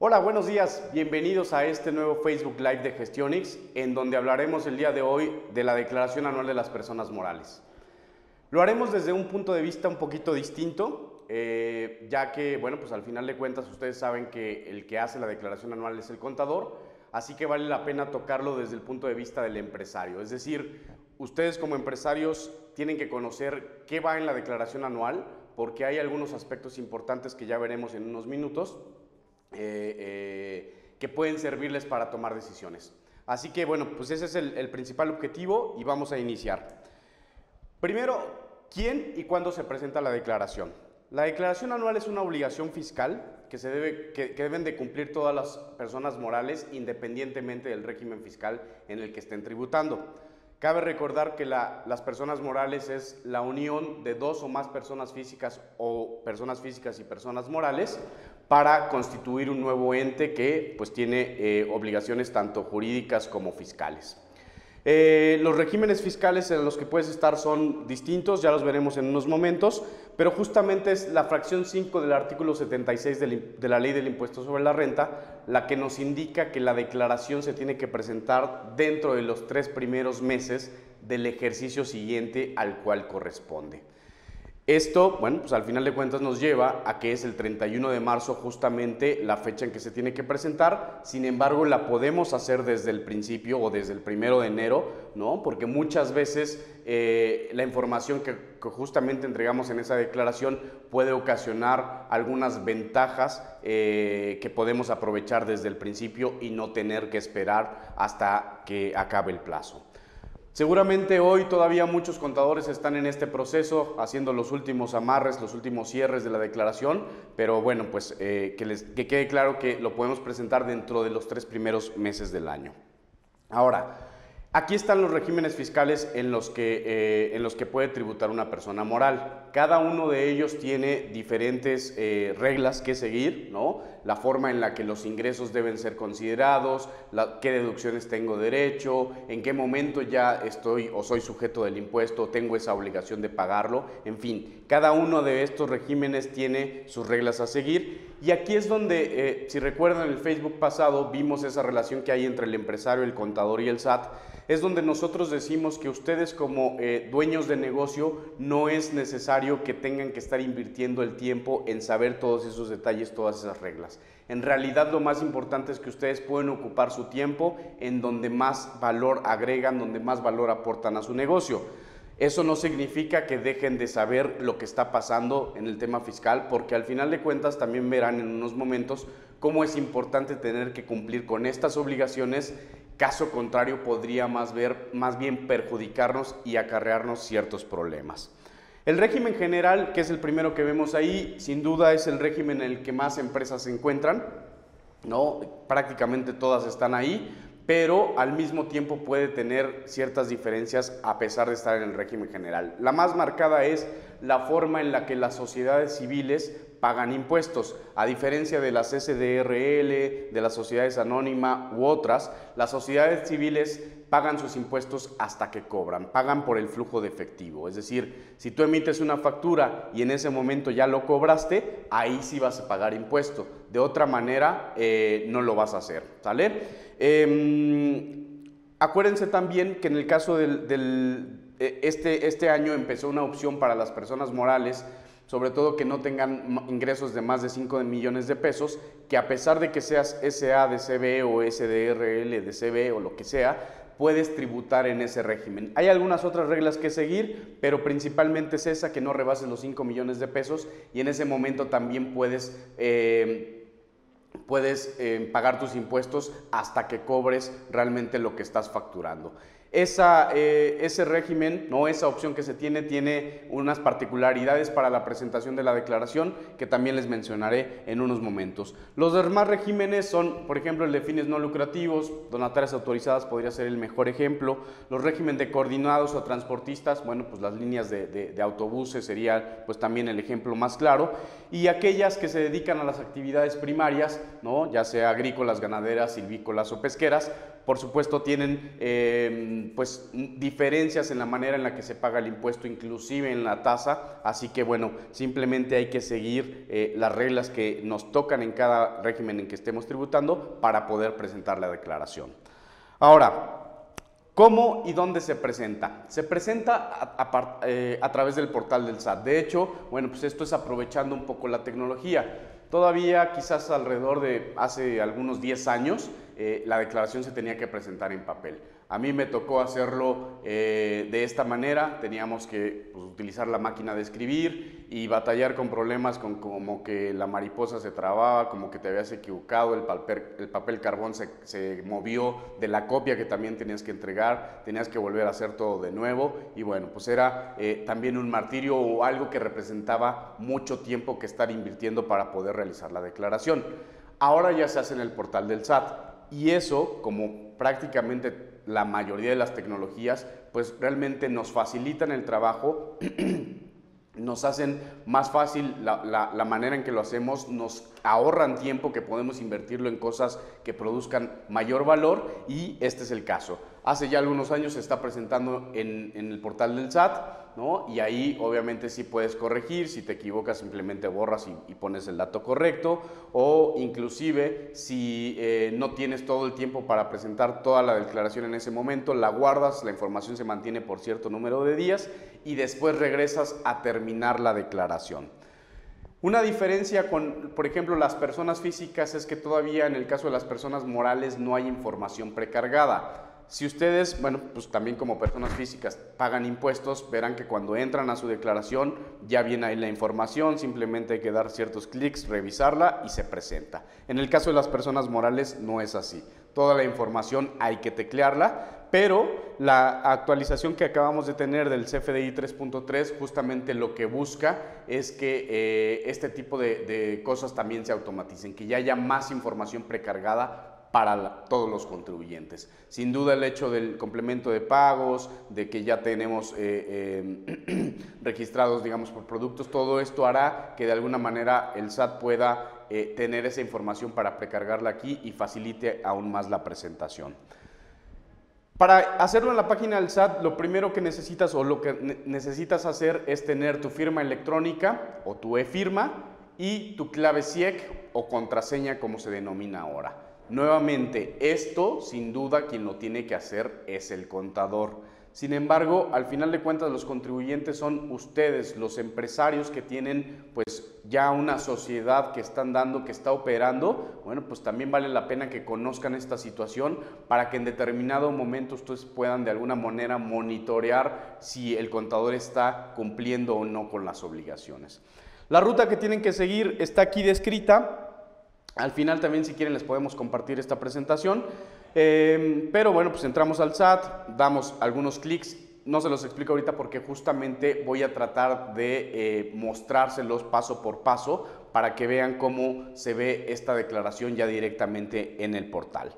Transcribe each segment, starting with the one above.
Hola, buenos días. Bienvenidos a este nuevo Facebook Live de Gestionix, en donde hablaremos el día de hoy de la Declaración Anual de las Personas Morales. Lo haremos desde un punto de vista un poquito distinto, ya que, bueno, pues al final de cuentas ustedes saben que el que hace la declaración anual es el contador, así que vale la pena tocarlo desde el punto de vista del empresario. Es decir, ustedes como empresarios tienen que conocer qué va en la declaración anual, porque hay algunos aspectos importantes que ya veremos en unos minutos, que pueden servirles para tomar decisiones. Así que bueno, pues ese es el principal objetivo y vamos a iniciar. Primero, ¿quién y cuándo se presenta la declaración? La declaración anual es una obligación fiscal que deben de cumplir todas las personas morales independientemente del régimen fiscal en el que estén tributando. Cabe recordar que las personas morales es la unión de dos o más personas físicas o personas físicas y personas morales para constituir un nuevo ente que pues tiene obligaciones tanto jurídicas como fiscales. Los regímenes fiscales en los que puedes estar son distintos, ya los veremos en unos momentos, pero justamente es la fracción 5 del artículo 76 de la Ley del Impuesto sobre la Renta la que nos indica que la declaración se tiene que presentar dentro de los 3 primeros meses del ejercicio siguiente al cual corresponde. Esto, bueno, pues al final de cuentas nos lleva a que es el 31 de marzo justamente la fecha en que se tiene que presentar. Sin embargo, la podemos hacer desde el principio o desde el 1 de enero, ¿no? Porque muchas veces la información que justamente entregamos en esa declaración puede ocasionar algunas ventajas que podemos aprovechar desde el principio y no tener que esperar hasta que acabe el plazo. Seguramente hoy todavía muchos contadores están en este proceso haciendo los últimos amarres, los últimos cierres de la declaración, pero bueno, pues que quede claro que lo podemos presentar dentro de los 3 primeros meses del año. Ahora, aquí están los regímenes fiscales en los que puede tributar una persona moral. Cada uno de ellos tiene diferentes reglas que seguir, ¿no? La forma en la que los ingresos deben ser considerados, qué deducciones tengo derecho, en qué momento ya estoy o soy sujeto del impuesto, tengo esa obligación de pagarlo, en fin, cada uno de estos regímenes tiene sus reglas a seguir. Y aquí es donde, si recuerdan el Facebook pasado, vimos esa relación que hay entre el empresario, el contador y el SAT, es donde nosotros decimos que ustedes como dueños de negocio no es necesario que tengan que estar invirtiendo el tiempo en saber todos esos detalles, todas esas reglas. En realidad lo más importante es que ustedes pueden ocupar su tiempo en donde más valor agregan, donde más valor aportan a su negocio. Eso no significa que dejen de saber lo que está pasando en el tema fiscal, porque al final de cuentas también verán en unos momentos cómo es importante tener que cumplir con estas obligaciones. Caso contrario, podría más bien perjudicarnos y acarrearnos ciertos problemas. El régimen general, que es el primero que vemos ahí, sin duda es el régimen en el que más empresas se encuentran, ¿no? Prácticamente todas están ahí, pero al mismo tiempo puede tener ciertas diferencias a pesar de estar en el régimen general. La más marcada es la forma en la que las sociedades civiles pagan impuestos. A diferencia de las SDRL, de las sociedades anónimas u otras, las sociedades civiles pagan sus impuestos hasta que cobran, pagan por el flujo de efectivo. Es decir, si tú emites una factura y en ese momento ya lo cobraste, ahí sí vas a pagar impuesto. De otra manera, no lo vas a hacer, ¿sale? Acuérdense también que en el caso este año empezó una opción para las personas morales, sobre todo que no tengan ingresos de más de 5 millones de pesos, que a pesar de que seas SA de CB o SDRL de CB o lo que sea, puedes tributar en ese régimen. Hay algunas otras reglas que seguir, pero principalmente es esa, que no rebases los 5 millones de pesos y en ese momento también puedes pagar tus impuestos hasta que cobres realmente lo que estás facturando. Ese régimen, ¿no? Esa opción que se tiene unas particularidades para la presentación de la declaración que también les mencionaré en unos momentos. Los demás regímenes son, por ejemplo, el de fines no lucrativos, donatarias autorizadas podría ser el mejor ejemplo. Los regímenes de coordinados o transportistas, bueno, pues las líneas de autobuses sería pues también el ejemplo más claro. Y aquellas que se dedican a las actividades primarias, ¿no? Ya sea agrícolas, ganaderas, silvícolas o pesqueras, por supuesto tienen pues diferencias en la manera en la que se paga el impuesto, inclusive en la tasa, así que bueno, simplemente hay que seguir las reglas que nos tocan en cada régimen en que estemos tributando para poder presentar la declaración. Ahora, ¿cómo y dónde se presenta? Se presenta a través del portal del SAT. De hecho, bueno, pues esto es aprovechando un poco la tecnología. Todavía quizás alrededor de hace algunos 10 años la declaración se tenía que presentar en papel. A mí me tocó hacerlo de esta manera, teníamos que pues, utilizar la máquina de escribir y batallar con problemas como que la mariposa se trababa, como que te habías equivocado, el papel carbón se movió de la copia que también tenías que entregar, tenías que volver a hacer todo de nuevo y bueno, pues era también un martirio o algo que representaba mucho tiempo que estar invirtiendo para poder realizar la declaración. Ahora ya se hace en el portal del SAT y eso, como prácticamente la mayoría de las tecnologías, pues realmente nos facilitan el trabajo, nos hacen más fácil la manera en que lo hacemos, nos ahorran tiempo que podemos invertirlo en cosas que produzcan mayor valor y este es el caso. Hace ya algunos años se está presentando en el portal del SAT, ¿no? Y ahí obviamente sí puedes corregir, si te equivocas simplemente borras y pones el dato correcto o inclusive si no tienes todo el tiempo para presentar toda la declaración en ese momento, la guardas, la información se mantiene por cierto número de días y después regresas a terminar la declaración. Una diferencia con, por ejemplo, las personas físicas es que todavía en el caso de las personas morales no hay información precargada. Si ustedes, bueno, pues también como personas físicas pagan impuestos, verán que cuando entran a su declaración ya viene ahí la información, simplemente hay que dar ciertos clics, revisarla y se presenta. En el caso de las personas morales no es así. Toda la información hay que teclearla, pero la actualización que acabamos de tener del CFDI 3.3 justamente lo que busca es que este tipo de cosas también se automaticen, que ya haya más información precargada para todos los contribuyentes. Sin duda el hecho del complemento de pagos, de que ya tenemos registrados, digamos, por productos, todo esto hará que de alguna manera el SAT pueda tener esa información para precargarla aquí y facilite aún más la presentación. Para hacerlo en la página del SAT, lo primero que necesitas o lo que necesitas hacer es tener tu firma electrónica o tu e-firma y tu clave CIEC o contraseña como se denomina ahora. Nuevamente, esto sin duda quien lo tiene que hacer es el contador. Sin embargo, al final de cuentas los contribuyentes son ustedes, los empresarios que tienen pues ya una sociedad que están dando, que está operando. Bueno, pues también vale la pena que conozcan esta situación para que en determinado momento ustedes puedan de alguna manera monitorear si el contador está cumpliendo o no con las obligaciones. La ruta que tienen que seguir está aquí descrita. Al final también si quieren les podemos compartir esta presentación, pero bueno, pues entramos al SAT, damos algunos clics, no se los explico ahorita porque justamente voy a tratar de mostrárselos paso por paso para que vean cómo se ve esta declaración ya directamente en el portal.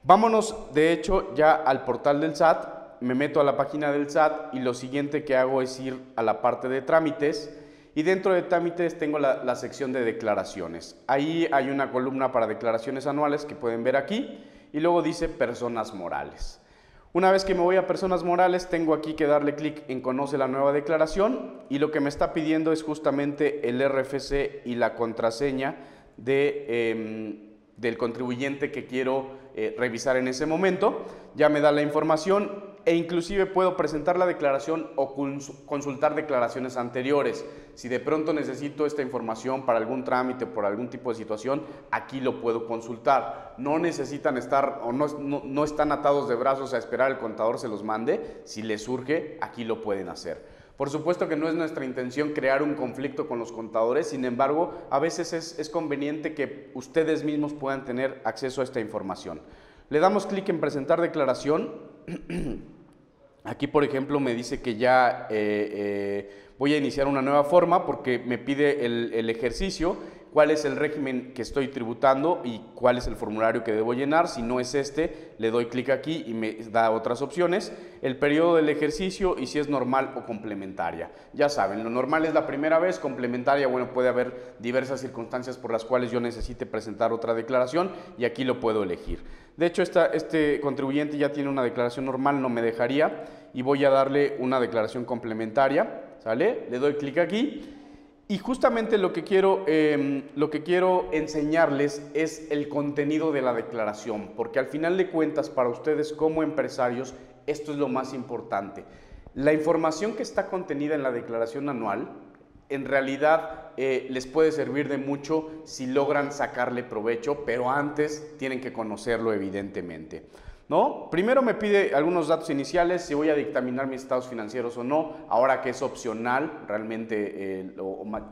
Vámonos de hecho ya al portal del SAT, me meto a la página del SAT y lo siguiente que hago es ir a la parte de trámites. Y dentro de trámites tengo la sección de declaraciones. Ahí hay una columna para declaraciones anuales que pueden ver aquí y luego dice personas morales. Una vez que me voy a personas morales tengo aquí que darle clic en conoce la nueva declaración y lo que me está pidiendo es justamente el RFC y la contraseña del contribuyente que quiero revisar en ese momento. Ya me da la información e inclusive puedo presentar la declaración o consultar declaraciones anteriores. Si de pronto necesito esta información para algún trámite, por algún tipo de situación, aquí lo puedo consultar. No necesitan estar o no están atados de brazos a esperar al contador se los mande. Si les surge, aquí lo pueden hacer. Por supuesto que no es nuestra intención crear un conflicto con los contadores, sin embargo, a veces es conveniente que ustedes mismos puedan tener acceso a esta información. Le damos clic en presentar declaración. Aquí, por ejemplo, me dice que ya voy a iniciar una nueva forma porque me pide el ejercicio. cuál es el régimen que estoy tributando y cuál es el formulario que debo llenar. Si no es este, le doy clic aquí y me da otras opciones. El periodo del ejercicio y si es normal o complementaria. Ya saben, lo normal es la primera vez, complementaria, bueno, puede haber diversas circunstancias por las cuales yo necesite presentar otra declaración y aquí lo puedo elegir. De hecho, este contribuyente ya tiene una declaración normal, no me dejaría, y voy a darle una declaración complementaria, ¿sale? Le doy clic aquí y justamente lo que quiero enseñarles es el contenido de la declaración, porque al final de cuentas para ustedes como empresarios esto es lo más importante. La información que está contenida en la declaración anual en realidad les puede servir de mucho si logran sacarle provecho, pero antes tienen que conocerlo evidentemente, ¿no? Primero me pide algunos datos iniciales, si voy a dictaminar mis estados financieros o no, ahora que es opcional, realmente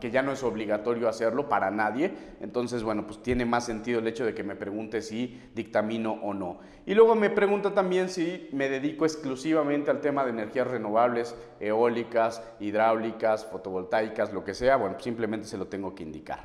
que ya no es obligatorio hacerlo para nadie, entonces bueno, pues tiene más sentido el hecho de que me pregunte si dictamino o no. Y luego me pregunta también si me dedico exclusivamente al tema de energías renovables, eólicas, hidráulicas, fotovoltaicas, lo que sea, bueno, pues simplemente se lo tengo que indicar.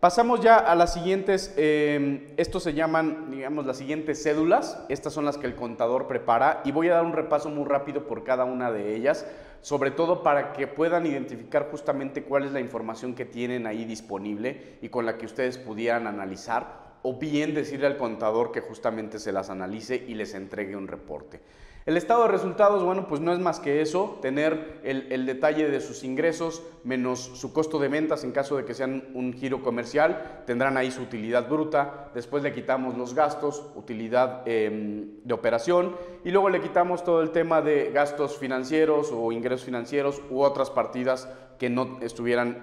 Pasamos ya a las siguientes, estos se llaman, digamos, las siguientes cédulas. Estas son las que el contador prepara y voy a dar un repaso muy rápido por cada una de ellas, sobre todo para que puedan identificar justamente cuál es la información que tienen ahí disponible y con la que ustedes pudieran analizar o bien decirle al contador que justamente se las analice y les entregue un reporte. El estado de resultados, bueno, pues no es más que eso, tener el detalle de sus ingresos menos su costo de ventas en caso de que sean un giro comercial, tendrán ahí su utilidad bruta, después le quitamos los gastos, utilidad de operación y luego le quitamos todo el tema de gastos financieros o ingresos financieros u otras partidas que no estuvieran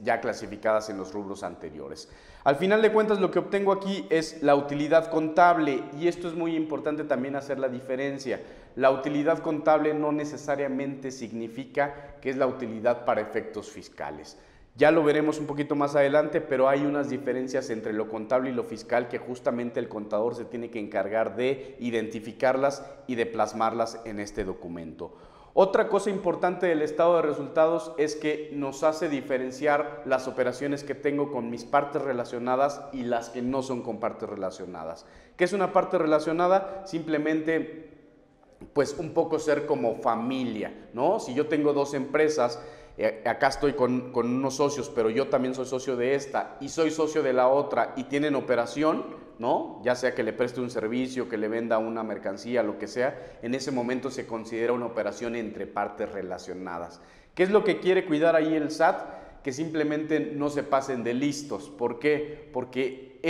ya clasificadas en los rubros anteriores. Al final de cuentas lo que obtengo aquí es la utilidad contable y esto es muy importante también hacer la diferencia. La utilidad contable no necesariamente significa que es la utilidad para efectos fiscales. Ya lo veremos un poquito más adelante, pero hay unas diferencias entre lo contable y lo fiscal que justamente el contador se tiene que encargar de identificarlas y de plasmarlas en este documento. Otra cosa importante del estado de resultados es que nos hace diferenciar las operaciones que tengo con mis partes relacionadas y las que no son con partes relacionadas. ¿Qué es una parte relacionada? Simplemente, pues un poco ser como familia, ¿no? Si yo tengo dos empresas, acá estoy con unos socios, pero yo también soy socio de esta y soy socio de la otra y tienen operación, ¿no? Ya sea que le preste un servicio, que le venda una mercancía, lo que sea, en ese momento se considera una operación entre partes relacionadas. ¿Qué es lo que quiere cuidar ahí el SAT? Que simplemente no se pasen de listos. ¿Por qué? Porque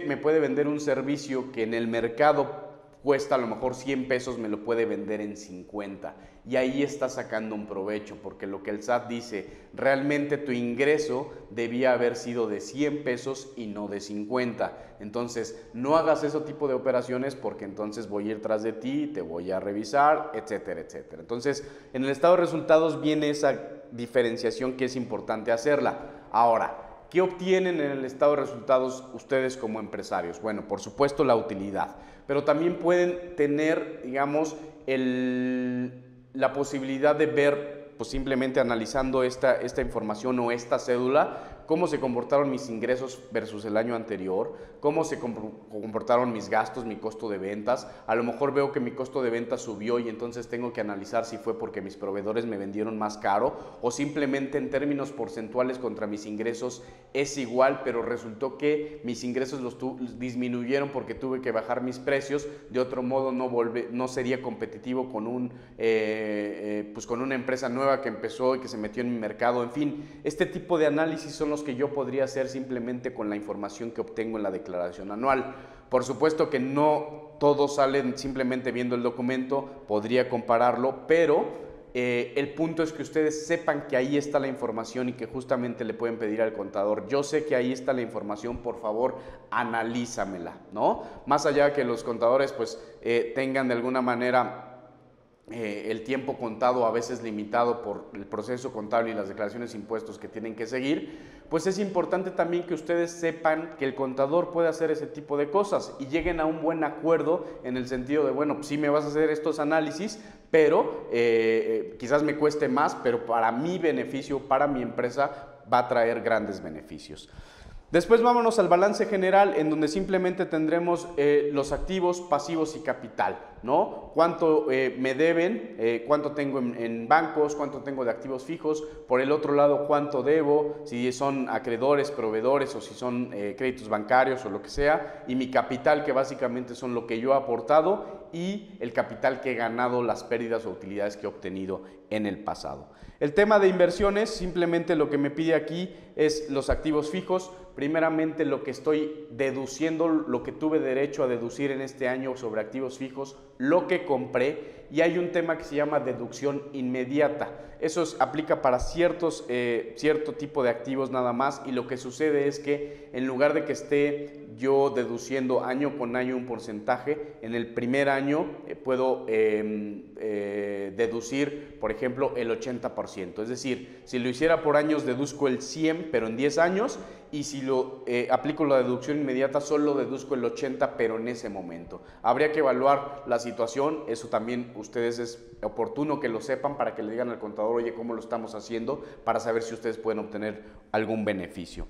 me puede vender un servicio que en el mercado cuesta a lo mejor 100 pesos, me lo puede vender en 50 y ahí está sacando un provecho porque lo que el SAT dice, realmente tu ingreso debía haber sido de 100 pesos y no de 50. Entonces no hagas ese tipo de operaciones porque entonces voy a ir tras de ti, te voy a revisar, etcétera, etcétera. Entonces en el estado de resultados viene esa diferenciación que es importante hacerla. Ahora, ¿qué obtienen en el estado de resultados ustedes como empresarios? Bueno, por supuesto la utilidad, pero también pueden tener, digamos, la posibilidad de ver, pues simplemente analizando esta información o esta cédula, cómo se comportaron mis ingresos versus el año anterior, cómo se comportaron mis gastos, mi costo de ventas. A lo mejor veo que mi costo de ventas subió y entonces tengo que analizar si fue porque mis proveedores me vendieron más caro o simplemente en términos porcentuales contra mis ingresos es igual, pero resultó que mis ingresos los disminuyeron porque tuve que bajar mis precios. De otro modo no sería competitivo con pues con una empresa nueva que empezó y que se metió en mi mercado. En fin, este tipo de análisis son los que yo podría hacer simplemente con la información que obtengo en la declaración anual. Por supuesto que no todos salen simplemente viendo el documento, podría compararlo, pero el punto es que ustedes sepan que ahí está la información y que justamente le pueden pedir al contador, yo sé que ahí está la información, por favor, analízamela, ¿no? Más allá que los contadores pues tengan de alguna manera el tiempo contado a veces limitado por el proceso contable y las declaraciones de impuestos que tienen que seguir, pues es importante también que ustedes sepan que el contador puede hacer ese tipo de cosas y lleguen a un buen acuerdo en el sentido de, bueno, pues sí me vas a hacer estos análisis, pero quizás me cueste más, pero para mi beneficio, para mi empresa, va a traer grandes beneficios. Después vámonos al balance general, en donde simplemente tendremos los activos, pasivos y capital, ¿no? Cuánto me deben, cuánto tengo en bancos, cuánto tengo de activos fijos, por el otro lado cuánto debo, si son acreedores, proveedores o si son créditos bancarios o lo que sea, y mi capital, que básicamente son lo que yo he aportado, y el capital que he ganado, las pérdidas o utilidades que he obtenido en el pasado. El tema de inversiones, simplemente lo que me pide aquí es los activos fijos. Primeramente lo que estoy deduciendo, lo que tuve derecho a deducir en este año sobre activos fijos, lo que compré, y hay un tema que se llama deducción inmediata. Eso aplica para cierto tipo de activos nada más, y lo que sucede es que en lugar de que esté yo deduciendo año con año un porcentaje, en el primer año puedo deducir, por ejemplo, el 80%. Es decir, si lo hiciera por años deduzco el 100, pero en 10 años, y si lo aplico la deducción inmediata solo deduzco el 80, pero en ese momento. Habría que evaluar la situación, eso también ustedes es oportuno que lo sepan para que le digan al contador, oye, ¿cómo lo estamos haciendo? Para saber si ustedes pueden obtener algún beneficio.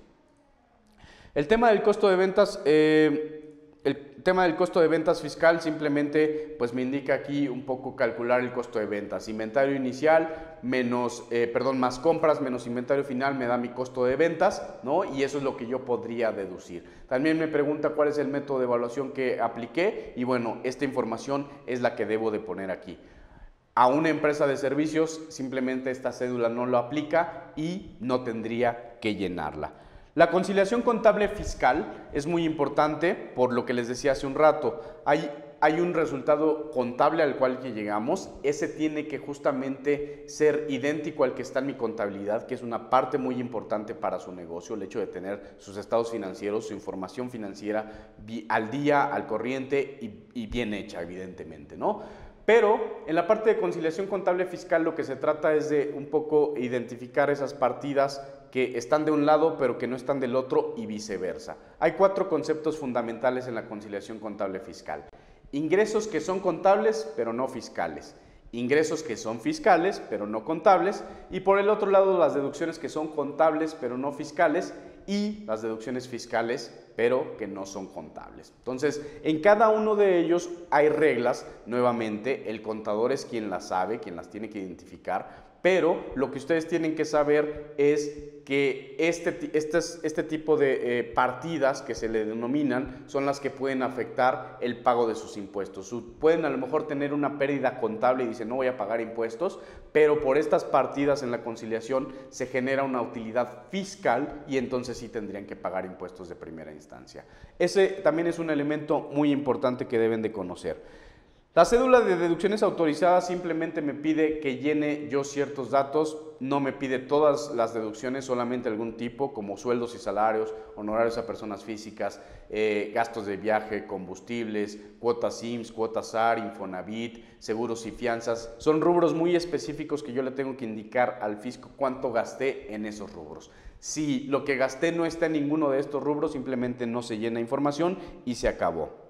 El tema del costo de ventas, fiscal simplemente pues me indica aquí un poco calcular el costo de ventas. Inventario inicial más compras menos inventario final me da mi costo de ventas, ¿no? Y eso es lo que yo podría deducir. También me pregunta cuál es el método de evaluación que apliqué y bueno, esta información es la que debo de poner aquí. A una empresa de servicios simplemente esta cédula no lo aplica y no tendría que llenarla. La conciliación contable fiscal es muy importante por lo que les decía hace un rato. Hay un resultado contable al cual que llegamos, ese tiene que justamente ser idéntico al que está en mi contabilidad, que es una parte muy importante para su negocio, el hecho de tener sus estados financieros, su información financiera al día, al corriente y bien hecha, evidentemente, ¿no? Pero en la parte de conciliación contable fiscal lo que se trata es de un poco identificar esas partidas que están de un lado pero que no están del otro y viceversa. Hay 4 conceptos fundamentales en la conciliación contable fiscal. Ingresos que son contables pero no fiscales. Ingresos que son fiscales pero no contables. Y por el otro lado las deducciones que son contables pero no fiscales y las deducciones fiscales pero que no son contables. Entonces, en cada uno de ellos hay reglas. Nuevamente, el contador es quien las sabe, quien las tiene que identificar, pero lo que ustedes tienen que saber es que este tipo de partidas que se le denominan son las que pueden afectar el pago de sus impuestos. Pueden a lo mejor tener una pérdida contable y dicen no voy a pagar impuestos, pero por estas partidas en la conciliación se genera una utilidad fiscal y entonces sí tendrían que pagar impuestos de primera instancia. Ese también es un elemento muy importante que deben de conocer. La cédula de deducciones autorizadas simplemente me pide que llene yo ciertos datos, no me pide todas las deducciones, solamente algún tipo como sueldos y salarios, honorarios a personas físicas, gastos de viaje, combustibles, cuotas IMSS, cuotas SAR, Infonavit, seguros y fianzas. Son rubros muy específicos que yo le tengo que indicar al fisco cuánto gasté en esos rubros. Si lo que gasté no está en ninguno de estos rubros, simplemente no se llena información y se acabó.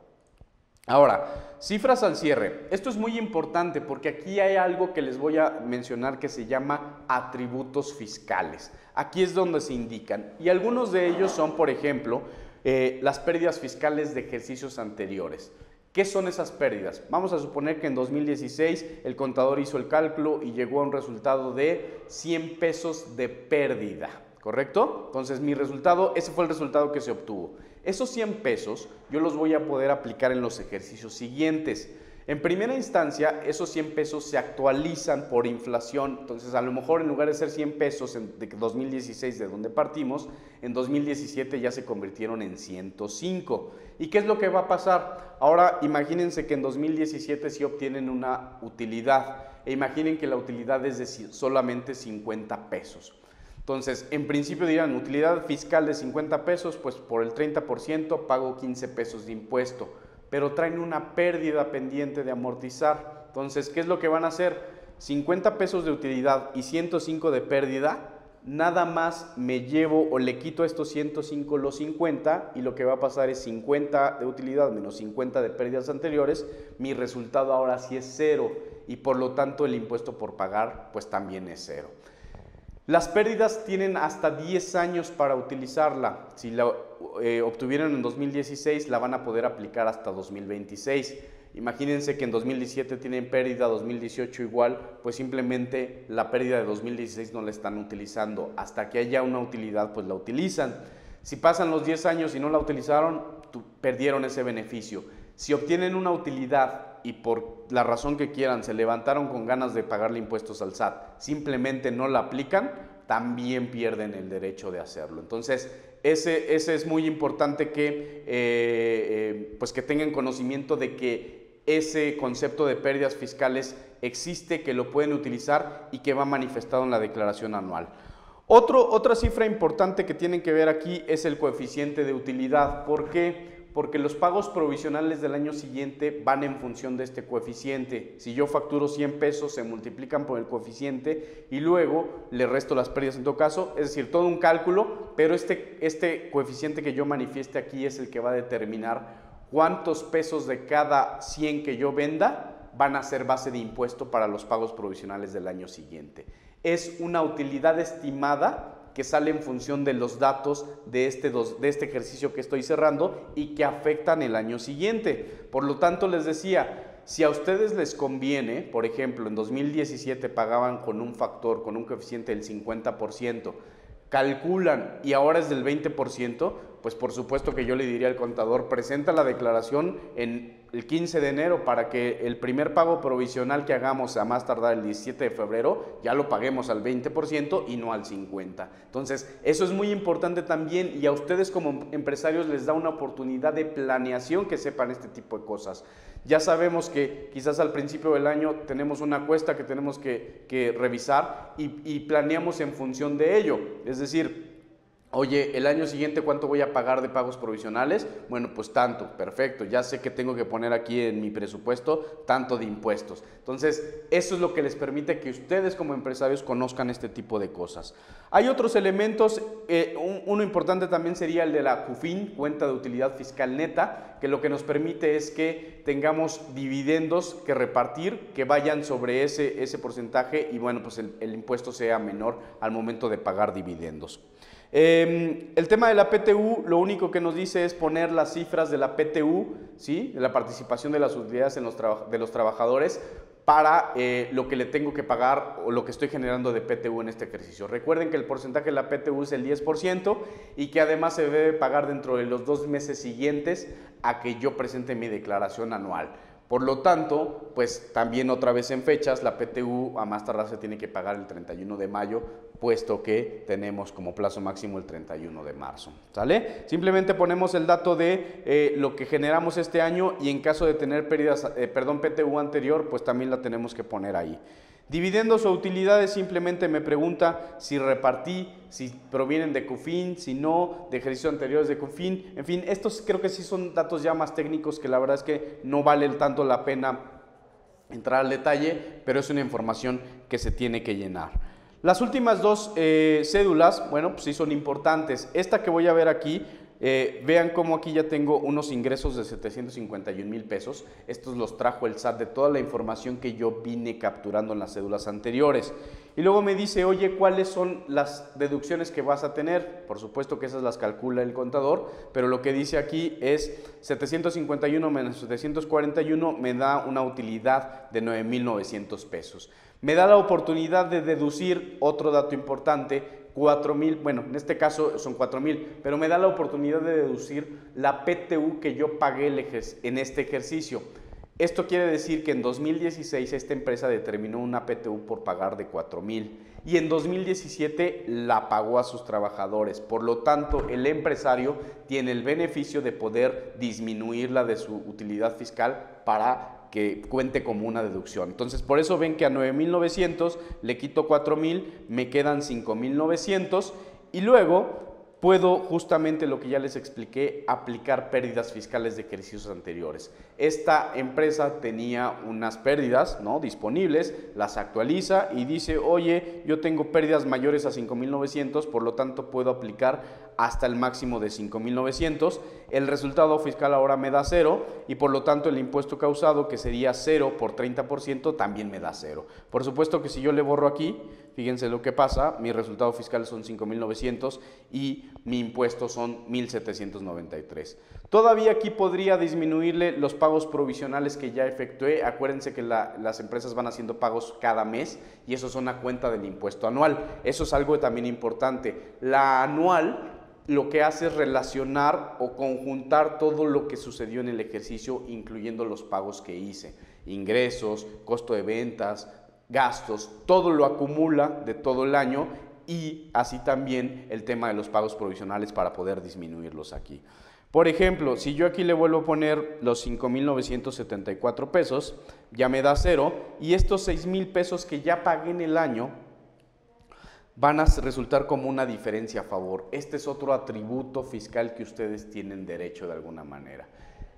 Ahora, cifras al cierre. Esto es muy importante porque aquí hay algo que les voy a mencionar que se llama atributos fiscales. Aquí es donde se indican y algunos de ellos son, por ejemplo, las pérdidas fiscales de ejercicios anteriores. ¿Qué son esas pérdidas? Vamos a suponer que en 2016 el contador hizo el cálculo y llegó a un resultado de 100 pesos de pérdida, ¿correcto? Entonces ese fue el resultado que se obtuvo. Esos 100 pesos yo los voy a poder aplicar en los ejercicios siguientes. En primera instancia, esos 100 pesos se actualizan por inflación. Entonces, a lo mejor en lugar de ser 100 pesos de 2016, de donde partimos, en 2017 ya se convirtieron en 105. ¿Y qué es lo que va a pasar? Ahora, imagínense que en 2017 sí obtienen una utilidad. E imaginen que la utilidad es de solamente 50 pesos. Entonces, en principio dirán, utilidad fiscal de 50 pesos, pues por el 30% pago 15 pesos de impuesto, pero traen una pérdida pendiente de amortizar. Entonces, ¿qué es lo que van a hacer? 50 pesos de utilidad y 105 de pérdida, nada más me llevo o le quito a estos 105 los 50 y lo que va a pasar es 50 de utilidad menos 50 de pérdidas anteriores, mi resultado ahora sí es 0 y por lo tanto el impuesto por pagar pues también es 0. Las pérdidas tienen hasta 10 años para utilizarla. Si la obtuvieron en 2016, la van a poder aplicar hasta 2026. Imagínense que en 2017 tienen pérdida, 2018 igual, pues simplemente la pérdida de 2016 no la están utilizando. Hasta que haya una utilidad, pues la utilizan. Si pasan los 10 años y no la utilizaron, perdieron ese beneficio. Si obtienen una utilidad y por la razón que quieran se levantaron con ganas de pagarle impuestos al SAT, simplemente no la aplican, también pierden el derecho de hacerlo. Entonces, ese es muy importante que, pues que tengan conocimiento de que ese concepto de pérdidas fiscales existe, que lo pueden utilizar y que va manifestado en la declaración anual. Otra cifra importante que tienen que ver aquí es el coeficiente de utilidad. ¿Por qué? Porque los pagos provisionales del año siguiente van en función de este coeficiente. Si yo facturo 100 pesos, se multiplican por el coeficiente y luego le resto las pérdidas en todo caso, es decir, todo un cálculo, pero este coeficiente que yo manifieste aquí es el que va a determinar cuántos pesos de cada 100 que yo venda van a ser base de impuesto para los pagos provisionales del año siguiente. Es una utilidad estimada que sale en función de los datos de este ejercicio que estoy cerrando y que afectan el año siguiente. Por lo tanto, les decía, si a ustedes les conviene, por ejemplo, en 2017 pagaban con un factor, con un coeficiente del 50%, calculan y ahora es del 20%, pues por supuesto que yo le diría al contador, presenta la declaración en el 15 de enero para que el primer pago provisional que hagamos a más tardar el 17 de febrero ya lo paguemos al 20% y no al 50%. Entonces, eso es muy importante también y a ustedes como empresarios les da una oportunidad de planeación que sepan este tipo de cosas. Ya sabemos que quizás al principio del año tenemos una cuesta que tenemos que revisar y planeamos en función de ello. Es decir, oye, el año siguiente, ¿cuánto voy a pagar de pagos provisionales? Bueno, pues tanto, perfecto, ya sé que tengo que poner aquí en mi presupuesto tanto de impuestos. Entonces, eso es lo que les permite que ustedes como empresarios conozcan este tipo de cosas. Hay otros elementos, uno importante también sería el de la CUFIN, cuenta de utilidad fiscal neta, que lo que nos permite es que tengamos dividendos que repartir, que vayan sobre ese porcentaje y bueno, pues el impuesto sea menor al momento de pagar dividendos. El tema de la PTU, lo único que nos dice es poner las cifras de la PTU, ¿sí? De la participación de las utilidades de los trabajadores para lo que le tengo que pagar o lo que estoy generando de PTU en este ejercicio. Recuerden que el porcentaje de la PTU es el 10% y que además se debe pagar dentro de los 2 meses siguientes a que yo presente mi declaración anual. Por lo tanto, pues también otra vez en fechas, la PTU a más tardar se tiene que pagar el 31 de mayo, puesto que tenemos como plazo máximo el 31 de marzo. ¿Sale? Simplemente ponemos el dato de lo que generamos este año y en caso de tener pérdidas, PTU anterior, pues también la tenemos que poner ahí. Dividendos o utilidades, simplemente me pregunta si repartí, si provienen de CUFIN, si no, de ejercicios anteriores de CUFIN. En fin, estos creo que sí son datos ya más técnicos que la verdad es que no vale tanto la pena entrar al detalle, pero es una información que se tiene que llenar. Las últimas dos cédulas, bueno, pues sí son importantes. Esta que voy a ver aquí, vean cómo aquí ya tengo unos ingresos de 751,000 pesos. Estos los trajo el SAT de toda la información que yo vine capturando en las cédulas anteriores. Y luego me dice, oye, ¿cuáles son las deducciones que vas a tener? Por supuesto que esas las calcula el contador, pero lo que dice aquí es 751 menos 741 me da una utilidad de 9,900 pesos. Me da la oportunidad de deducir, otro dato importante, 4,000, bueno, en este caso son 4,000, pero me da la oportunidad de deducir la PTU que yo pagué en este ejercicio. Esto quiere decir que en 2016 esta empresa determinó una PTU por pagar de 4,000 y en 2017 la pagó a sus trabajadores. Por lo tanto, el empresario tiene el beneficio de poder disminuirla de su utilidad fiscal para que cuente como una deducción. Entonces, por eso ven que a 9,900 le quito 4,000, me quedan 5,900 y luego puedo justamente lo que ya les expliqué, aplicar pérdidas fiscales de ejercicios anteriores. Esta empresa tenía unas pérdidas, ¿no?, disponibles, las actualiza y dice, oye, yo tengo pérdidas mayores a 5,900, por lo tanto puedo aplicar hasta el máximo de 5,900. El resultado fiscal ahora me da 0 y por lo tanto el impuesto causado, que sería 0 por 30%, también me da 0. Por supuesto que si yo le borro aquí, fíjense lo que pasa, mi resultado fiscal son 5,900 y mi impuesto son 1,793. Todavía aquí podría disminuirle los pagos provisionales que ya efectué. Acuérdense que las empresas van haciendo pagos cada mes y esos son a cuenta del impuesto anual. Eso es algo también importante. La anual lo que hace es relacionar o conjuntar todo lo que sucedió en el ejercicio, incluyendo los pagos que hice, ingresos, costo de ventas, gastos, todo lo acumula de todo el año y así también el tema de los pagos provisionales para poder disminuirlos aquí. Por ejemplo, si yo aquí le vuelvo a poner los 5,974 pesos, ya me da 0 y estos 6,000 pesos que ya pagué en el año van a resultar como una diferencia a favor. Este es otro atributo fiscal que ustedes tienen derecho de alguna manera.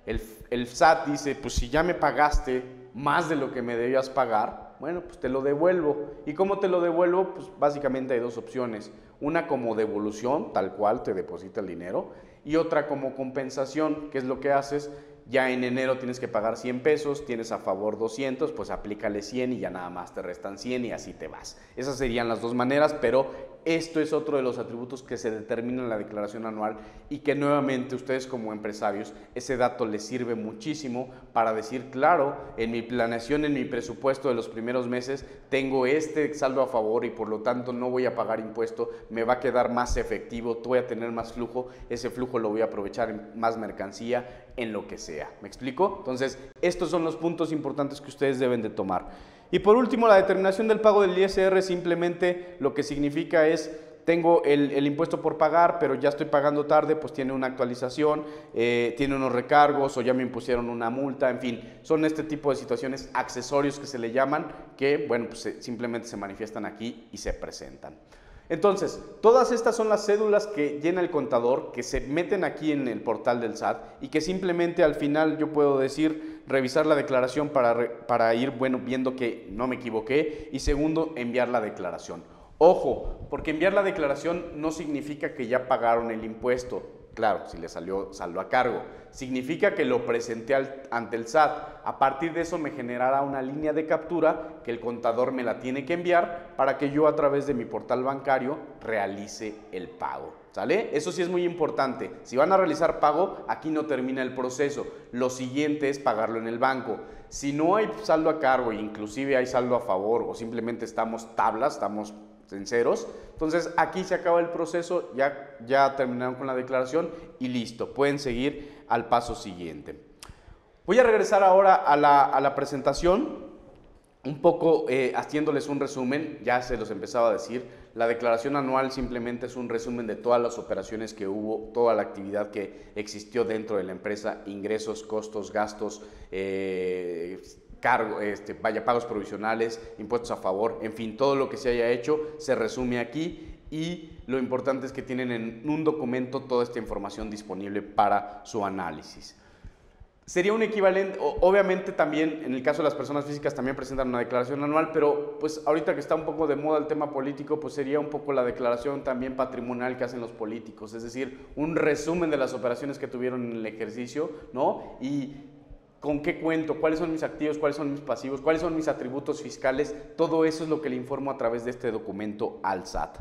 El SAT dice, pues si ya me pagaste más de lo que me debías pagar, bueno, pues te lo devuelvo. ¿Y cómo te lo devuelvo? Pues básicamente hay dos opciones. Una como devolución, tal cual te deposita el dinero, y otra como compensación, que es lo que haces. Ya en enero tienes que pagar 100 pesos, tienes a favor 200, pues aplícale 100 y ya nada más te restan 100 y así te vas. Esas serían las dos maneras, pero esto es otro de los atributos que se determina en la declaración anual y que nuevamente ustedes como empresarios, ese dato les sirve muchísimo para decir, claro, en mi planeación, en mi presupuesto de los primeros meses, tengo este saldo a favor y por lo tanto no voy a pagar impuesto, me va a quedar más efectivo, voy a tener más flujo, ese flujo lo voy a aprovechar en más mercancía, en lo que sea. ¿Me explico? Entonces, estos son los puntos importantes que ustedes deben de tomar. Y por último, la determinación del pago del ISR simplemente lo que significa es, tengo el impuesto por pagar, pero ya estoy pagando tarde, pues tiene una actualización, tiene unos recargos o ya me impusieron una multa, en fin, son este tipo de situaciones, accesorios que se le llaman, que, bueno, pues simplemente se manifiestan aquí y se presentan. Entonces, todas estas son las cédulas que llena el contador, que se meten aquí en el portal del SAT y que simplemente al final yo puedo decir, revisar la declaración para ir, bueno, viendo que no me equivoqué y segundo, enviar la declaración. Ojo, porque enviar la declaración no significa que ya pagaron el impuesto. Claro, si le salió saldo a cargo. Significa que lo presenté ante el SAT. A partir de eso me generará una línea de captura que el contador me la tiene que enviar para que yo a través de mi portal bancario realice el pago. ¿Sale? Eso sí es muy importante. Si van a realizar pago, aquí no termina el proceso. Lo siguiente es pagarlo en el banco. Si no hay saldo a cargo, inclusive hay saldo a favor o simplemente estamos tablas, estamos en ceros, entonces aquí se acaba el proceso, ya terminaron con la declaración y listo, pueden seguir al paso siguiente. Voy a regresar ahora a la presentación, un poco haciéndoles un resumen, ya se los empezaba a decir, la declaración anual simplemente es un resumen de todas las operaciones que hubo, toda la actividad que existió dentro de la empresa, ingresos, costos, gastos, pagos provisionales, impuestos a favor, en fin, todo lo que se haya hecho se resume aquí y lo importante es que tienen en un documento toda esta información disponible para su análisis. Sería un equivalente, obviamente también en el caso de las personas físicas también presentan una declaración anual, pero pues ahorita que está un poco de moda el tema político, pues sería un poco la declaración también patrimonial que hacen los políticos, es decir, un resumen de las operaciones que tuvieron en el ejercicio, ¿no? Y con qué cuento, cuáles son mis activos, cuáles son mis pasivos, cuáles son mis atributos fiscales, todo eso es lo que le informo a través de este documento al SAT.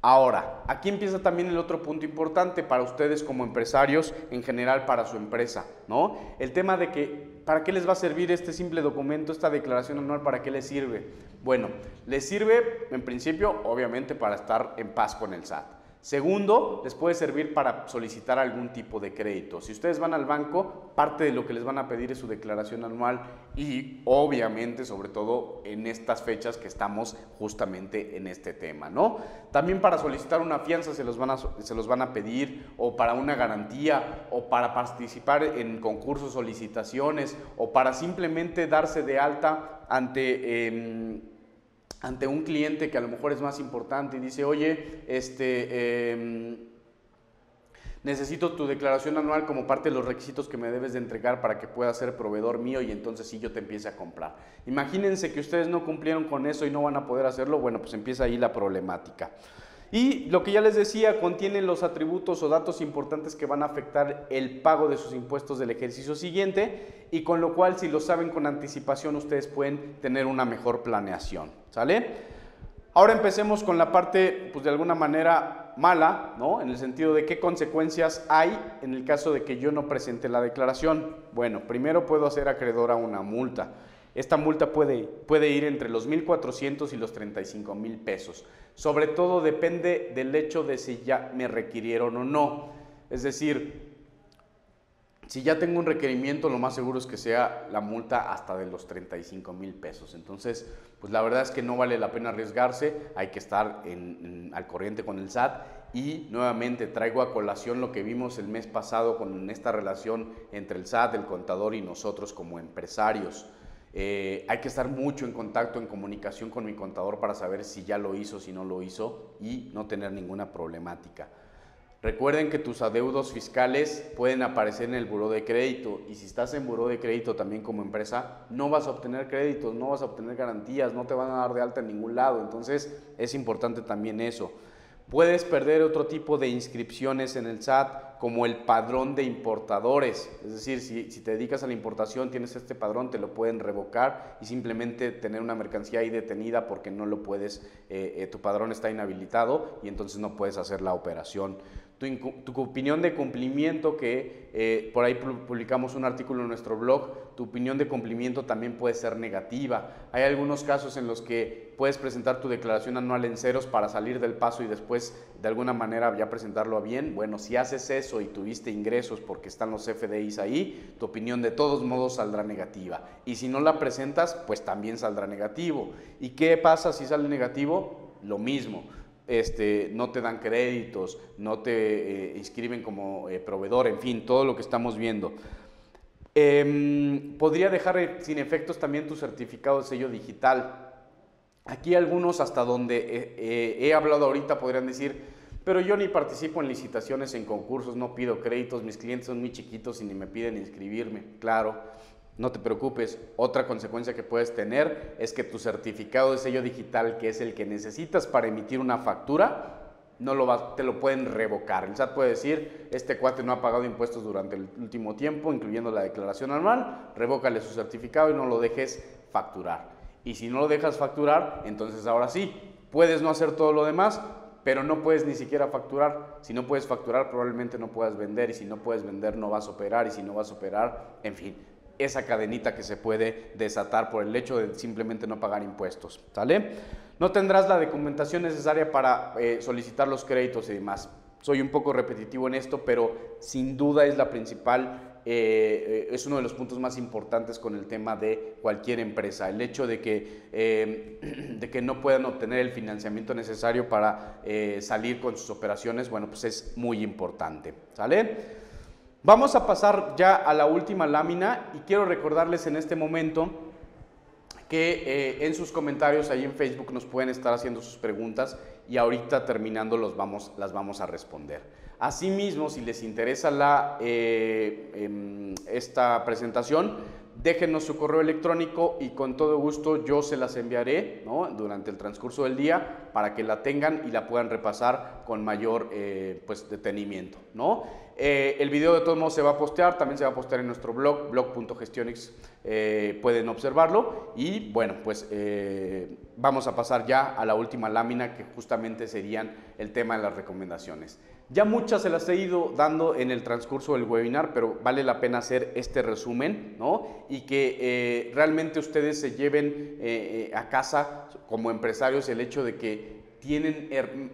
Ahora, aquí empieza también el otro punto importante para ustedes como empresarios, en general para su empresa, ¿no? El tema de que, ¿para qué les va a servir este simple documento, esta declaración anual, para qué les sirve? Bueno, les sirve en principio, obviamente, para estar en paz con el SAT. Segundo, les puede servir para solicitar algún tipo de crédito. Si ustedes van al banco, parte de lo que les van a pedir es su declaración anual y obviamente, sobre todo en estas fechas que estamos justamente en este tema, ¿no? También para solicitar una fianza se los van a pedir, o para una garantía, o para participar en concursos o licitaciones, o para simplemente darse de alta ante un cliente que a lo mejor es más importante y dice, oye, necesito tu declaración anual como parte de los requisitos que me debes de entregar para que puedas ser proveedor mío y entonces sí yo te empiece a comprar. Imagínense que ustedes no cumplieron con eso y no van a poder hacerlo, bueno, pues empieza ahí la problemática. Y lo que ya les decía, contiene los atributos o datos importantes que van a afectar el pago de sus impuestos del ejercicio siguiente y con lo cual si lo saben con anticipación ustedes pueden tener una mejor planeación, ¿sale? Ahora empecemos con la parte, pues de alguna manera mala, ¿no? En el sentido de qué consecuencias hay en el caso de que yo no presente la declaración. Bueno, primero puedo hacer acreedor a una multa. Esta multa puede ir entre los 1,400 y los 35,000 pesos. Sobre todo depende del hecho de si ya me requirieron o no. Es decir, si ya tengo un requerimiento, lo más seguro es que sea la multa hasta de los 35,000 pesos. Entonces, pues la verdad es que no vale la pena arriesgarse, hay que estar al corriente con el SAT. Y nuevamente traigo a colación lo que vimos el mes pasado con esta relación entre el SAT, el contador y nosotros como empresarios. Hay que estar mucho en contacto, en comunicación con mi contador para saber si ya lo hizo, si no lo hizo y no tener ninguna problemática. Recuerden que tus adeudos fiscales pueden aparecer en el buró de crédito y si estás en buró de crédito también como empresa, no vas a obtener créditos, no vas a obtener garantías, no te van a dar de alta en ningún lado. Entonces es importante también eso. Puedes perder otro tipo de inscripciones en el SAT como el padrón de importadores. Es decir, si te dedicas a la importación, tienes este padrón, te lo pueden revocar y simplemente tener una mercancía ahí detenida porque no lo puedes, tu padrón está inhabilitado y entonces no puedes hacer la operación. Tu opinión de cumplimiento, que por ahí publicamos un artículo en nuestro blog, tu opinión de cumplimiento también puede ser negativa. Hay algunos casos en los que puedes presentar tu declaración anual en ceros para salir del paso y después de alguna manera ya presentarlo a bien. Bueno, si haces eso y tuviste ingresos porque están los FDIs ahí, tu opinión de todos modos saldrá negativa. Y si no la presentas, pues también saldrá negativo. ¿Y qué pasa si sale negativo? Lo mismo. No te dan créditos, no te inscriben como proveedor, en fin, todo lo que estamos viendo. Podría dejar sin efectos también tu certificado de sello digital. Aquí algunos, hasta donde he hablado ahorita, podrían decir, pero yo ni participo en licitaciones, en concursos, no pido créditos, mis clientes son muy chiquitos y ni me piden inscribirme. Claro, no te preocupes, otra consecuencia que puedes tener es que tu certificado de sello digital, que es el que necesitas para emitir una factura, te lo pueden revocar. El SAT puede decir, este cuate no ha pagado impuestos durante el último tiempo, incluyendo la declaración anual, revócale su certificado y no lo dejes facturar. Y si no lo dejas facturar, entonces ahora sí, puedes no hacer todo lo demás, pero no puedes ni siquiera facturar. Si no puedes facturar, probablemente no puedas vender, y si no puedes vender, no vas a operar, y si no vas a operar, en fin, esa cadenita que se puede desatar por el hecho de simplemente no pagar impuestos, ¿sale? No tendrás la documentación necesaria para solicitar los créditos y demás. Soy un poco repetitivo en esto, pero sin duda es la principal, es uno de los puntos más importantes con el tema de cualquier empresa. El hecho de que no puedan obtener el financiamiento necesario para salir con sus operaciones, bueno, pues es muy importante, ¿sale? Vamos a pasar ya a la última lámina y quiero recordarles en este momento que en sus comentarios ahí en Facebook nos pueden estar haciendo sus preguntas y ahorita terminando las vamos a responder. Asimismo, si les interesa esta presentación, déjenos su correo electrónico y con todo gusto yo se las enviaré, ¿no?, durante el transcurso del día para que la tengan y la puedan repasar con mayor pues, detenimiento, ¿no? El video de todos modos se va a postear, también se va a postear en nuestro blog, blog.gestionix, pueden observarlo y bueno, pues vamos a pasar ya a la última lámina que justamente serían el tema de las recomendaciones. Ya muchas se las he ido dando en el transcurso del webinar, pero vale la pena hacer este resumen, ¿no? Y que realmente ustedes se lleven a casa como empresarios el hecho de que tienen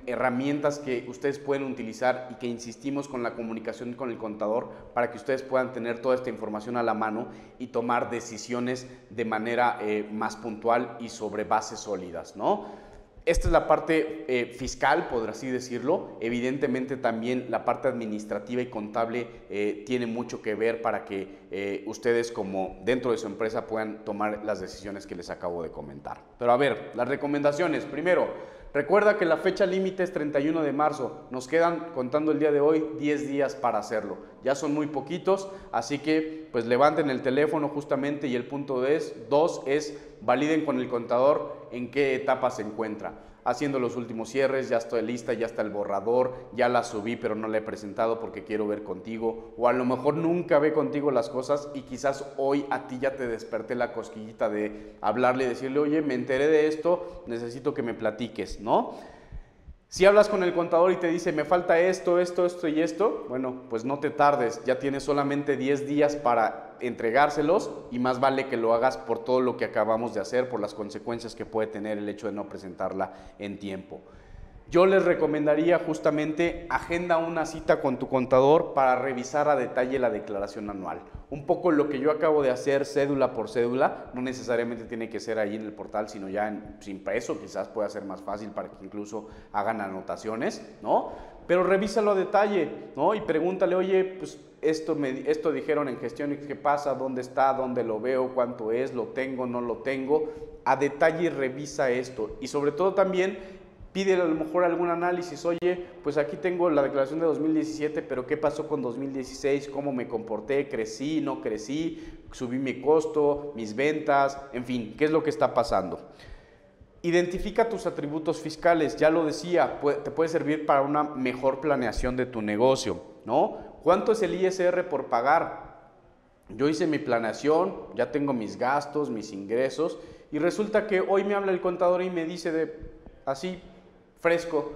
herramientas que ustedes pueden utilizar y que insistimos con la comunicación con el contador para que ustedes puedan tener toda esta información a la mano y tomar decisiones de manera más puntual y sobre bases sólidas, ¿no? Esta es la parte fiscal, por así decirlo. Evidentemente también la parte administrativa y contable tiene mucho que ver para que ustedes como dentro de su empresa puedan tomar las decisiones que les acabo de comentar. Pero a ver, las recomendaciones. Primero, Recuerda que la fecha límite es 31 de marzo, nos quedan, contando el día de hoy, 10 días para hacerlo. Ya son muy poquitos, así que pues levanten el teléfono justamente, y el punto 2 es validen con el contador en qué etapa se encuentra. Haciendo los últimos cierres, ya estoy lista, ya está el borrador, ya la subí pero no la he presentado porque quiero ver contigo, o a lo mejor nunca ve contigo las cosas y quizás hoy a ti ya te desperté la cosquillita de hablarle y decirle, oye, me enteré de esto, necesito que me platiques, ¿no? Si hablas con el contador y te dice, me falta esto, esto, esto y esto, bueno, pues no te tardes, ya tienes solamente 10 días para entregárselos, y más vale que lo hagas por todo lo que acabamos de hacer, por las consecuencias que puede tener el hecho de no presentarla en tiempo. Yo les recomendaría justamente agenda una cita con tu contador para revisar a detalle la declaración anual. Un poco lo que yo acabo de hacer cédula por cédula, no necesariamente tiene que ser ahí en el portal, sino ya impreso, quizás pueda ser más fácil para que incluso hagan anotaciones, ¿no? Pero revísalo a detalle, ¿no? Y pregúntale, oye, pues esto dijeron en gestión, ¿qué pasa? ¿Dónde está? ¿Dónde lo veo? ¿Cuánto es? ¿Lo tengo? ¿No lo tengo? A detalle revisa esto, y sobre todo también pídele a lo mejor algún análisis. Oye, pues aquí tengo la declaración de 2017, pero ¿qué pasó con 2016? ¿Cómo me comporté? ¿Crecí? ¿No crecí? ¿Subí mi costo? ¿Mis ventas? En fin, ¿qué es lo que está pasando? Identifica tus atributos fiscales, ya lo decía, te puede servir para una mejor planeación de tu negocio, ¿no? ¿Cuánto es el ISR por pagar? Yo hice mi planeación, ya tengo mis gastos, mis ingresos, y resulta que hoy me habla el contador y me dice así, fresco,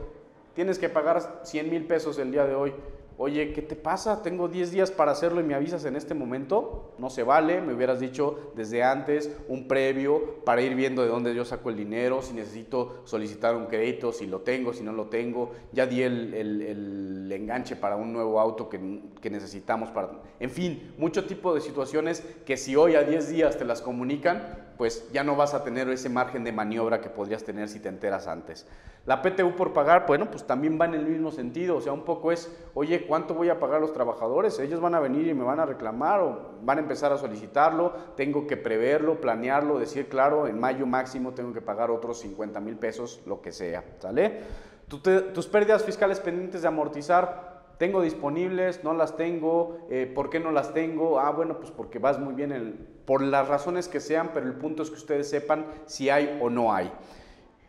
tienes que pagar 100,000 pesos el día de hoy. Oye, ¿qué te pasa? Tengo 10 días para hacerlo y me avisas en este momento. No se vale, me hubieras dicho desde antes, un previo, para ir viendo de dónde yo saco el dinero, si necesito solicitar un crédito, si lo tengo, si no lo tengo. Ya di el enganche para un nuevo auto que necesitamos para... En fin, mucho tipo de situaciones que si hoy a 10 días te las comunican, pues ya no vas a tener ese margen de maniobra que podrías tener si te enteras antes. La PTU por pagar, bueno, pues también va en el mismo sentido, o sea, un poco es, oye, ¿cuánto voy a pagar a los trabajadores? Ellos van a venir y me van a reclamar o van a empezar a solicitarlo, tengo que preverlo, planearlo, decir, claro, en mayo máximo tengo que pagar otros 50,000 pesos, lo que sea, ¿sale? Tus pérdidas fiscales pendientes de amortizar, ¿tengo disponibles? ¿No las tengo? ¿Por qué no las tengo? Ah, bueno, pues porque vas muy bien por las razones que sean, pero el punto es que ustedes sepan si hay o no hay.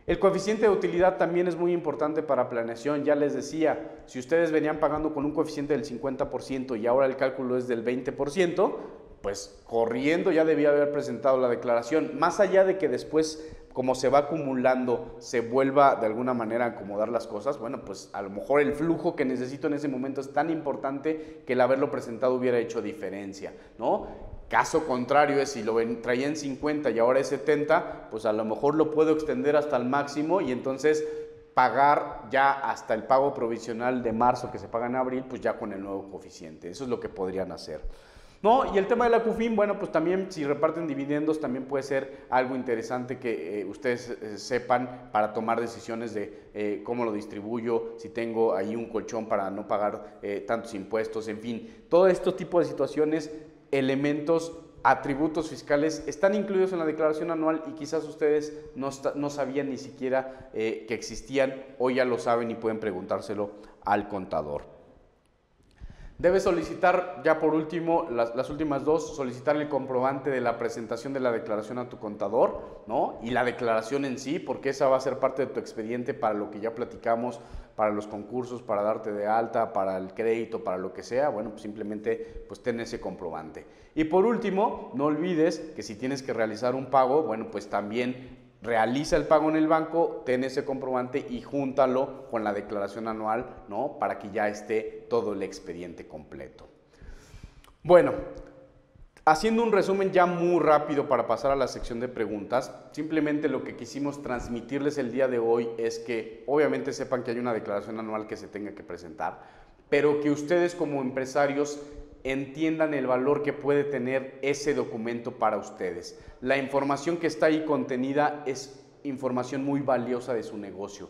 El coeficiente de utilidad también es muy importante para planeación. Ya les decía, si ustedes venían pagando con un coeficiente del 50% y ahora el cálculo es del 20%, pues corriendo ya debía haber presentado la declaración. Más allá de que después, como se va acumulando, se vuelva de alguna manera a acomodar las cosas, bueno, pues a lo mejor el flujo que necesito en ese momento es tan importante que el haberlo presentado hubiera hecho diferencia, ¿no? Caso contrario es si lo traía en 50 y ahora es 70, pues a lo mejor lo puedo extender hasta el máximo y entonces pagar ya hasta el pago provisional de marzo que se paga en abril, pues ya con el nuevo coeficiente. Eso es lo que podrían hacer, ¿no? Y el tema de la CUFIN, bueno, pues también si reparten dividendos también puede ser algo interesante que ustedes sepan para tomar decisiones de cómo lo distribuyo, si tengo ahí un colchón para no pagar tantos impuestos, en fin, todo este tipo de situaciones, elementos, atributos fiscales están incluidos en la declaración anual y quizás ustedes no sabían ni siquiera que existían, hoy ya lo saben y pueden preguntárselo al contador. Debes solicitar, ya por último, las últimas dos, solicitar el comprobante de la presentación de la declaración a tu contador, ¿no? Y la declaración en sí, porque esa va a ser parte de tu expediente para lo que ya platicamos, para los concursos, para darte de alta, para el crédito, para lo que sea. Bueno, pues simplemente pues ten ese comprobante. Y por último, no olvides que si tienes que realizar un pago, bueno, pues también realiza el pago en el banco, ten ese comprobante y júntalo con la declaración anual, ¿no? Para que ya esté todo el expediente completo. Bueno, haciendo un resumen ya muy rápido para pasar a la sección de preguntas, simplemente lo que quisimos transmitirles el día de hoy es que obviamente sepan que hay una declaración anual que se tenga que presentar, pero que ustedes como empresarios entiendan el valor que puede tener ese documento para ustedes. La información que está ahí contenida es información muy valiosa de su negocio.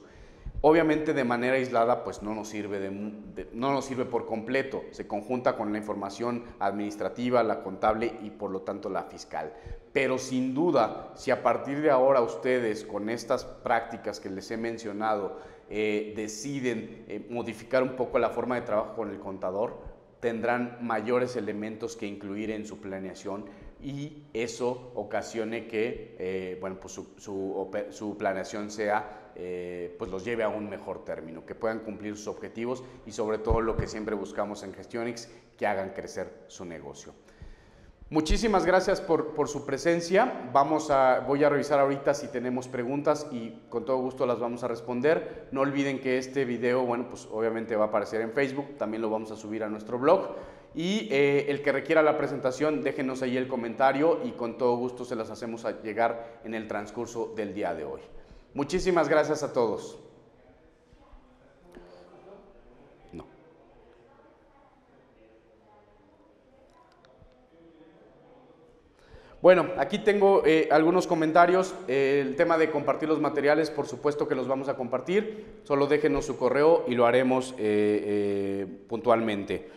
Obviamente de manera aislada pues no nos sirve, no nos sirve por completo, se conjunta con la información administrativa, la contable y por lo tanto la fiscal. Pero sin duda, si a partir de ahora ustedes con estas prácticas que les he mencionado deciden modificar un poco la forma de trabajo con el contador, tendrán mayores elementos que incluir en su planeación y eso ocasione que bueno, pues su planeación sea pues los lleve a un mejor término, que puedan cumplir sus objetivos y sobre todo lo que siempre buscamos en Gestionix, que hagan crecer su negocio. Muchísimas gracias por su presencia. Voy a revisar ahorita si tenemos preguntas y con todo gusto las vamos a responder. No olviden que este video, bueno, pues obviamente va a aparecer en Facebook, también lo vamos a subir a nuestro blog. Y el que requiera la presentación, déjenos ahí el comentario y con todo gusto se las hacemos llegar en el transcurso del día de hoy. Muchísimas gracias a todos. No. Bueno, aquí tengo algunos comentarios. El tema de compartir los materiales, por supuesto que los vamos a compartir. Solo déjenos su correo y lo haremos puntualmente.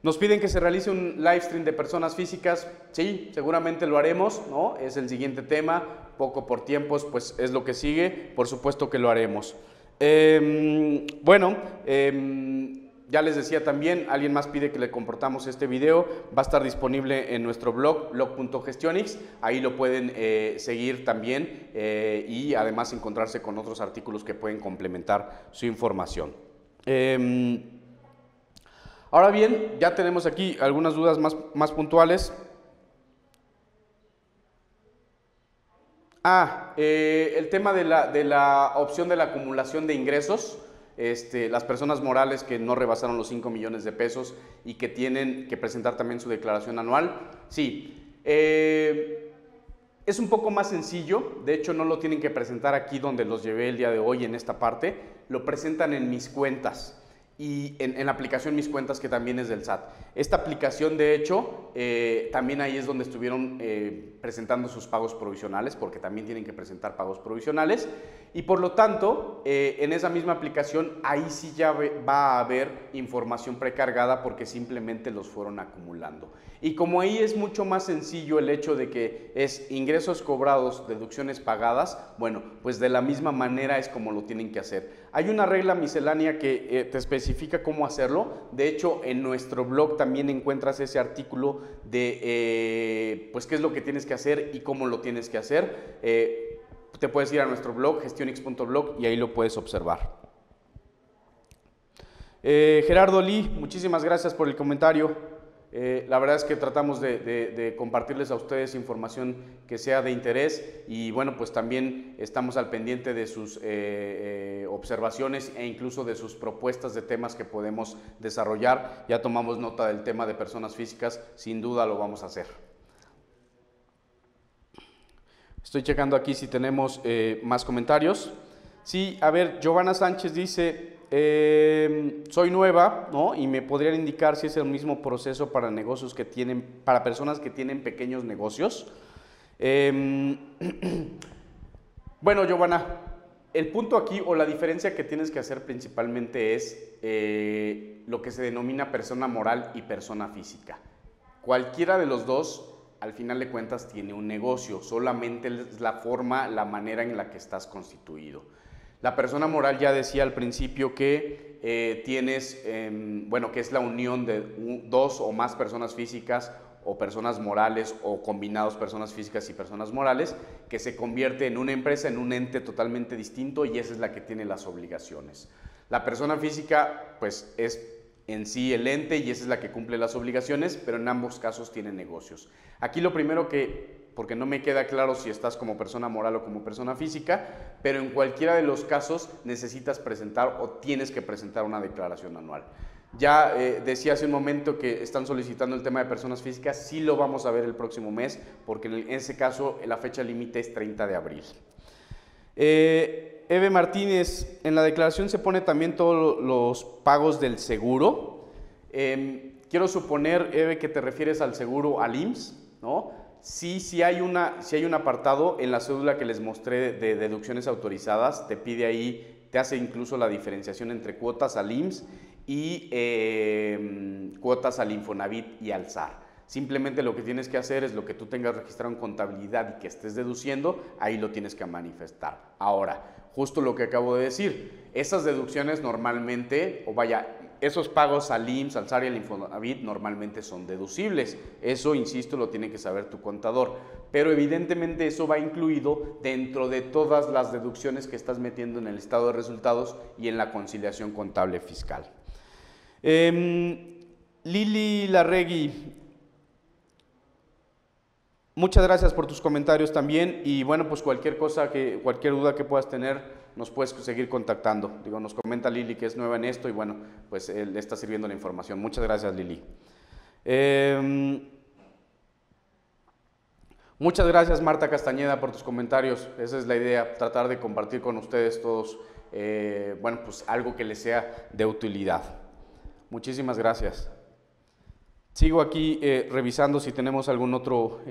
Nos piden que se realice un live stream de personas físicas. Sí, seguramente lo haremos, ¿no? Es el siguiente tema. Poco por tiempos, pues es lo que sigue. Por supuesto que lo haremos. Bueno, ya les decía también, alguien más pide que le compartamos este video. Va a estar disponible en nuestro blog, blog.gestionix. Ahí lo pueden seguir también y además encontrarse con otros artículos que pueden complementar su información. Ahora bien, ya tenemos aquí algunas dudas más puntuales. El tema de la opción de la acumulación de ingresos. Las personas morales que no rebasaron los 5 millones de pesos y que tienen que presentar también su declaración anual. Sí, es un poco más sencillo. De hecho, no lo tienen que presentar aquí donde los llevé el día de hoy en esta parte. Lo presentan en Mis Cuentas y en la aplicación Mis Cuentas, que también es del SAT. Esta aplicación, de hecho, también ahí es donde estuvieron presentando sus pagos provisionales, porque también tienen que presentar pagos provisionales, y por lo tanto, en esa misma aplicación, ahí sí ya va a haber información precargada, porque simplemente los fueron acumulando. Y como ahí es mucho más sencillo el hecho de que es ingresos cobrados, deducciones pagadas, bueno, pues de la misma manera es como lo tienen que hacer. Hay una regla miscelánea que te especifica cómo hacerlo. De hecho, en nuestro blog también encuentras ese artículo de pues qué es lo que tienes que hacer y cómo lo tienes que hacer. Te puedes ir a nuestro blog, gestionix.blog, y ahí lo puedes observar. Gerardo Lee, muchísimas gracias por el comentario. La verdad es que tratamos de compartirles a ustedes información que sea de interés y bueno, pues también estamos al pendiente de sus observaciones e incluso de sus propuestas de temas que podemos desarrollar. Ya tomamos nota del tema de personas físicas, sin duda lo vamos a hacer. Estoy checando aquí si tenemos más comentarios. Sí, a ver, Giovanna Sánchez dice... soy nueva, ¿no? Y me podrían indicar si es el mismo proceso para negocios que tienen, para personas que tienen pequeños negocios. Bueno, Giovanna, el punto aquí o la diferencia que tienes que hacer principalmente es lo que se denomina persona moral y persona física. Cualquiera de los dos, al final de cuentas, tiene un negocio, solamente es la forma, la manera en la que estás constituido. La persona moral ya decía al principio que tienes, bueno, que es la unión de dos o más personas físicas o personas morales o combinados personas físicas y personas morales, que se convierte en una empresa, en un ente totalmente distinto y esa es la que tiene las obligaciones. La persona física, pues, es en sí el ente y esa es la que cumple las obligaciones, pero en ambos casos tiene negocios. Aquí lo primero porque no me queda claro si estás como persona moral o como persona física, pero en cualquiera de los casos necesitas presentar o tienes que presentar una declaración anual. Ya decía hace un momento que están solicitando el tema de personas físicas, sí lo vamos a ver el próximo mes, porque en ese caso la fecha límite es 30 de abril. Eve Martínez, en la declaración se pone también todos los pagos del seguro. Quiero suponer, Eve, que te refieres al seguro al IMSS, ¿no? Sí hay un apartado en la cédula que les mostré de deducciones autorizadas, te pide ahí te hace incluso la diferenciación entre cuotas al IMSS y cuotas al Infonavit y al SAR. Simplemente lo que tienes que hacer es lo que tú tengas registrado en contabilidad y que estés deduciendo, ahí lo tienes que manifestar. Ahora, justo lo que acabo de decir, esas deducciones normalmente, o vaya, esos pagos al IMSS, al SAR y al Infonavit normalmente son deducibles. Eso, insisto, lo tiene que saber tu contador. Pero evidentemente eso va incluido dentro de todas las deducciones que estás metiendo en el estado de resultados y en la conciliación contable fiscal. Lili Larregui, muchas gracias por tus comentarios también y bueno, pues cualquier duda que puedas tener, nos puedes seguir contactando. Digo, nos comenta Lili que es nueva en esto y bueno, pues le está sirviendo la información. Muchas gracias, Lili. Muchas gracias, Marta Castañeda, por tus comentarios. Esa es la idea, tratar de compartir con ustedes todos, bueno, pues algo que les sea de utilidad. Muchísimas gracias. Sigo aquí revisando si tenemos algún otro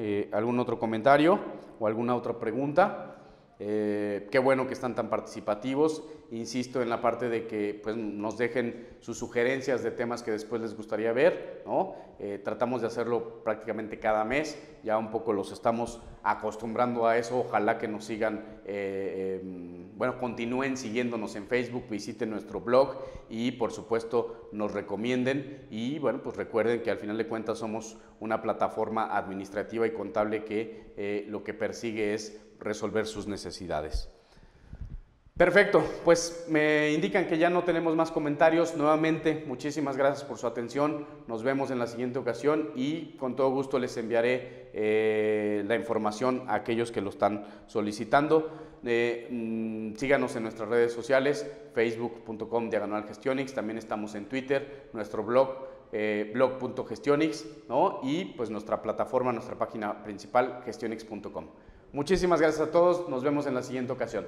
comentario o alguna otra pregunta. Qué bueno que están tan participativos. Insisto en la parte de que pues, nos dejen sus sugerencias de temas que después les gustaría ver, ¿no? Tratamos de hacerlo prácticamente cada mes, ya un poco los estamos acostumbrando a eso. Ojalá que nos sigan, bueno, continúen siguiéndonos en Facebook, visiten nuestro blog y por supuesto nos recomienden y bueno, pues recuerden que al final de cuentas somos una plataforma administrativa y contable que lo que persigue es resolver sus necesidades. Perfecto, pues me indican que ya no tenemos más comentarios. Nuevamente, muchísimas gracias por su atención. Nos vemos en la siguiente ocasión y con todo gusto les enviaré la información a aquellos que lo están solicitando. Síganos en nuestras redes sociales, facebook.com/Gestionix, también estamos en Twitter, nuestro blog, blog.gestionix, ¿no? Y pues nuestra plataforma, nuestra página principal, gestionix.com. Muchísimas gracias a todos, nos vemos en la siguiente ocasión.